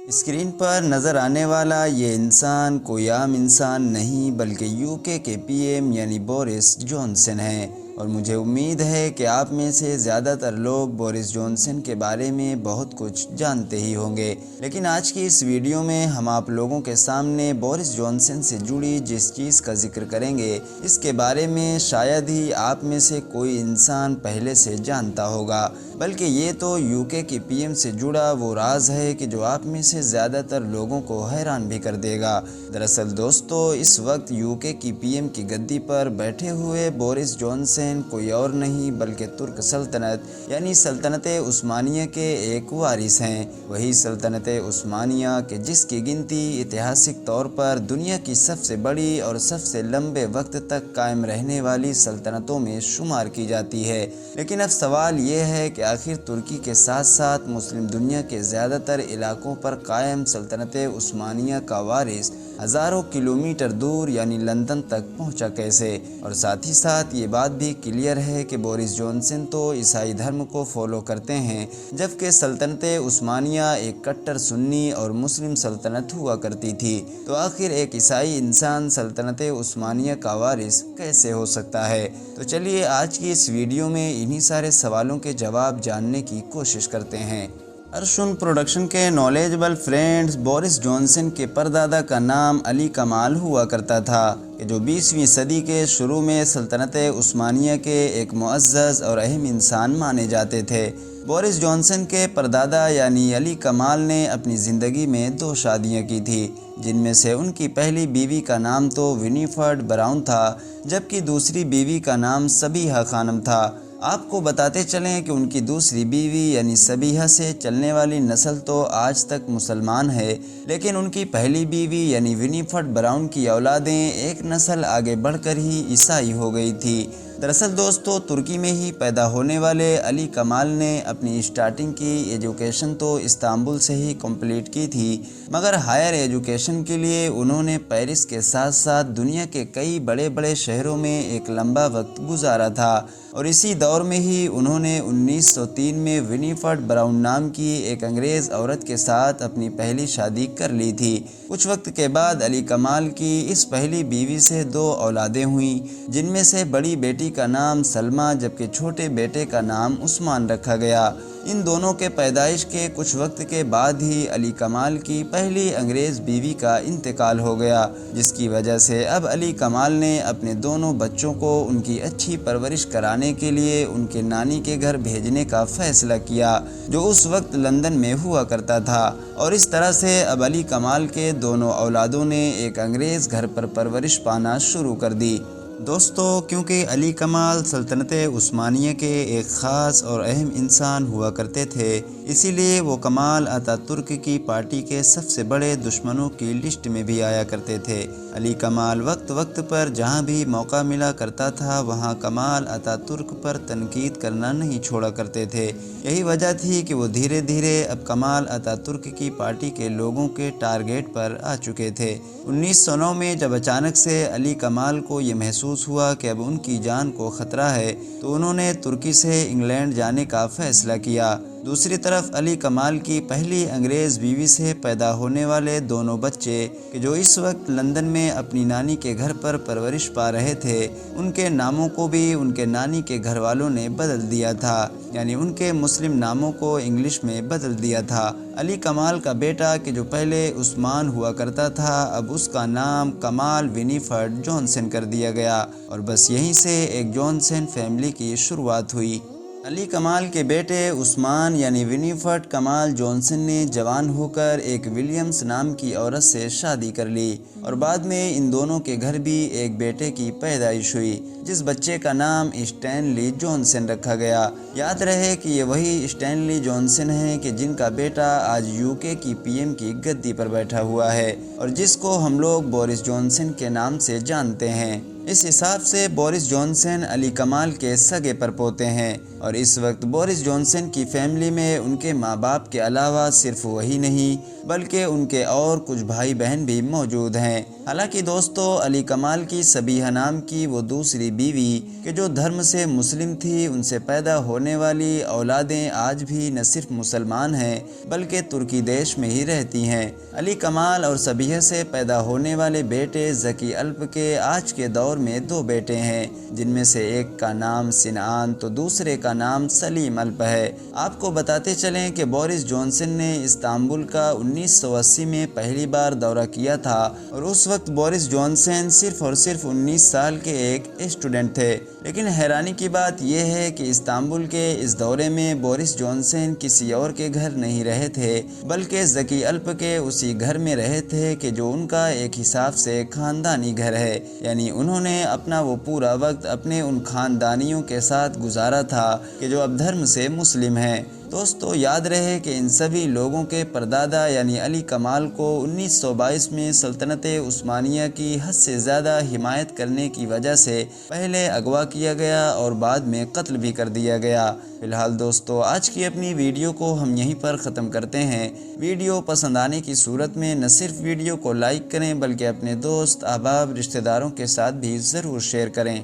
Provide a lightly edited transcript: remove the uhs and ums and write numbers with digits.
Screen پر نظر آنے والا یہ انسان کوئی عام انسان نہیں بلکہ یو کے پی ایم یعنی بورس جانسن ہیں، اور مجھے امید ہے کہ آپ میں سے زیادہ تر لوگ بورس جانسن کے بارے میں بہت کچھ جانتے ہی ہوں گے، لیکن آج کی اس ویڈیو میں ہم آپ لوگوں کے سامنے بورس جانسن سے جڑی جس چیز کا ذکر کریں گے اس کے بارے میں شاید ہی آپ میں سے کوئی انسان پہلے سے جانتا ہوگا، بلکہ یہ تو یو کے پی ایم سے جڑا وہ راز ہے کہ جو آپ میں سے زیادہ تر لوگوں کو حیران بھی کر دے گا۔ دراصل دوستو، اس وقت یو کے پی ایم کی گدی پر بیٹھے ہوئے بورس جانسن کوئی اور نہیں بلکہ ترک سلطنت یعنی سلطنت عثمانیہ کے ایک وارث ہیں، وہی سلطنت عثمانیہ کہ جس کی گنتی ایتہاسک طور پر دنیا کی سب سے بڑی اور سب سے لمبے وقت تک قائم رہنے والی سلطنتوں میں شمار کی جاتی ہے۔ لیکن اب سوال یہ ہے کہ آخر ترکی کے ساتھ ساتھ مسلم دنیا کے زیادہ تر علاقوں پر قائم سلطنت عثمانیہ کا وارث ہزاروں کلومیٹر دور یعنی لندن تک پہنچا کیسے؟ اور ساتھ ہی ساتھ یہ بات بھی کلیئر ہے کہ بورس جانسن تو عیسائی دھرم کو فالو کرتے ہیں، جبکہ سلطنت عثمانیہ ایک کٹر سنی اور مسلم سلطنت ہوا کرتی تھی، تو آخر ایک عیسائی انسان سلطنت عثمانیہ کا وارث کیسے ہو سکتا ہے؟ تو چلیے آج کی اس ویڈیو میں انہی سارے سوالوں کے جواب جاننے کی کوشش کرتے ہیں۔ ارشن پروڈکشن کے نالجبل فرینڈز، بورس جانسن کے پردادا کا نام علی کمال ہوا کرتا تھا کہ جو 20ویں صدی کے شروع میں سلطنت عثمانیہ کے ایک معزز اور اہم انسان مانے جاتے تھے۔ بورس جانسن کے پردادا یعنی علی کمال نے اپنی زندگی میں 2 شادیاں کی تھی، جن میں سے ان کی پہلی بیوی کا نام تو ونیفرڈ براؤن تھا، جبکہ دوسری بیوی کا نام صبیحہ خانم تھا۔ آپ کو بتاتے چلیں کہ ان کی دوسری بیوی یعنی صبیحہ سے چلنے والی نسل تو آج تک مسلمان ہے، لیکن ان کی پہلی بیوی یعنی ونیفرڈ براؤن کی اولادیں ایک نسل آگے بڑھ کر ہی عیسائی ہو گئی تھی۔ دراصل دوستو، ترکی میں ہی پیدا ہونے والے علی کمال نے اپنی اسٹارٹنگ کی ایجوکیشن تو استنبول سے ہی کمپلیٹ کی تھی، مگر ہائر ایجوکیشن کے لیے انہوں نے پیرس کے ساتھ ساتھ دنیا کے کئی بڑے بڑے شہروں میں ایک لمبا وقت گزارا تھا، اور اسی دور میں ہی انہوں نے 1903 میں ونیفرڈ براؤن نام کی ایک انگریز عورت کے ساتھ اپنی پہلی شادی کر لی تھی۔ کچھ وقت کے بعد علی کمال کی اس پہلی بیوی سے 2 اولادیں ہوئیں، جن میں سے بڑی بیٹی کا نام سلمیٰ جبکہ چھوٹے بیٹے کا نام عثمان رکھا گیا۔ ان دونوں کے پیدائش کے کچھ وقت کے بعد ہی علی کمال کی پہلی انگریز بیوی کا انتقال ہو گیا، جس کی وجہ سے اب علی کمال نے اپنے دونوں بچوں کو ان کی اچھی پرورش کرانے کے لیے ان کے نانی کے گھر بھیجنے کا فیصلہ کیا، جو اس وقت لندن میں ہوا کرتا تھا، اور اس طرح سے اب علی کمال کے دونوں اولادوں نے ایک انگریز گھر پر پرورش پانا شروع کر دی۔ دوستو، کیونکہ علی کمال سلطنت عثمانیہ کے ایک خاص اور اہم انسان ہوا کرتے تھے، اسی لیے وہ کمال آتا ترک کی پارٹی کے سب سے بڑے دشمنوں کی لسٹ میں بھی آیا کرتے تھے۔ علی کمال وقت وقت پر جہاں بھی موقع ملا کرتا تھا وہاں کمال آتا ترک پر تنقید کرنا نہیں چھوڑا کرتے تھے۔ یہی وجہ تھی کہ وہ دھیرے دھیرے اب کمال آتا ترک کی پارٹی کے لوگوں کے ٹارگیٹ پر آ چکے تھے۔ 1909 میں جب اچانک سے علی کمال کو یہ محسوس ہوا کہ اب ان کی جان کو خطرہ ہے، تو انہوں نے ترکی سے انگلینڈ جانے کا فیصلہ کیا۔ دوسری طرف علی کمال کی پہلی انگریز بیوی سے پیدا ہونے والے دونوں بچے کہ جو اس وقت لندن میں اپنی نانی کے گھر پر پرورش پا رہے تھے، ان کے ناموں کو بھی ان کے نانی کے گھر والوں نے بدل دیا تھا، یعنی ان کے مسلم ناموں کو انگلش میں بدل دیا تھا۔ علی کمال کا بیٹا کہ جو پہلے عثمان ہوا کرتا تھا، اب اس کا نام کمال ونیفرڈ جانسن کر دیا گیا، اور بس یہیں سے ایک جانسن فیملی کی شروعات ہوئی۔ علی کمال کے بیٹے عثمان یعنی ونیفرڈ کمال جانسن نے جوان ہو کر ایک ولیمز نام کی عورت سے شادی کر لی، اور بعد میں ان دونوں کے گھر بھی ایک بیٹے کی پیدائش ہوئی، جس بچے کا نام اسٹینلی جانسن رکھا گیا۔ یاد رہے کہ یہ وہی اسٹینلی جانسن ہیں کہ جن کا بیٹا آج یو کے پی ایم کی گدی پر بیٹھا ہوا ہے، اور جس کو ہم لوگ بورس جانسن کے نام سے جانتے ہیں۔ اس حساب سے بورس جانسن علی کمال کے سگے پر پوتے ہیں، اور اس وقت بورس جانسن کی فیملی میں ان کے ماں باپ کے علاوہ صرف وہی نہیں بلکہ ان کے اور کچھ بھائی بہن بھی موجود ہیں۔ حالانکہ دوستو علی کمال کی سبیحہ نام کی وہ دوسری بیوی کہ جو دھرم سے مسلم تھی، ان سے پیدا ہونے والی اولادیں آج بھی نہ صرف مسلمان ہیں بلکہ ترکی دیش میں ہی رہتی ہیں۔ علی کمال اور سبیحہ سے پیدا ہونے والے بیٹے ذکی الپ کے آج کے دور میں 2 بیٹے ہیں، جن میں سے ایک کا نام سنعان تو دوسرے کا نام سلیم الپ ہے۔ آپ کو بتاتے چلیں کہ بورس جانسن نے استنبول کا 1980 میں پہلی بار دورہ کیا تھا اور اس وقت بورس جانسن صرف اور صرف 19 سال کے ایک اسٹوڈنٹ تھے۔ لیکن حیرانی کی بات یہ ہے کہ استنبول کے اس دورے میں بورس جانسن کسی اور کے گھر نہیں رہے تھے بلکہ ذکی الپ کے اسی گھر میں رہے تھے کہ جو ان کا ایک حساب سے خاندانی گھر ہے، یعنی انہوں نے اپنا وہ پورا وقت اپنے ان خاندانیوں کے ساتھ گزارا تھا کہ جو اب دھرم سے مسلم ہیں۔ دوستو یاد رہے کہ ان سبھی لوگوں کے پردادا یعنی علی کمال کو 1922 میں سلطنت عثمانیہ کی حد سے زیادہ حمایت کرنے کی وجہ سے پہلے اغوا کیا گیا اور بعد میں قتل بھی کر دیا گیا۔ فی الحال دوستو آج کی اپنی ویڈیو کو ہم یہیں پر ختم کرتے ہیں۔ ویڈیو پسند آنے کی صورت میں نہ صرف ویڈیو کو لائک کریں بلکہ اپنے دوست، احباب، رشتہ داروں کے ساتھ بھی ضرور شیئر کریں۔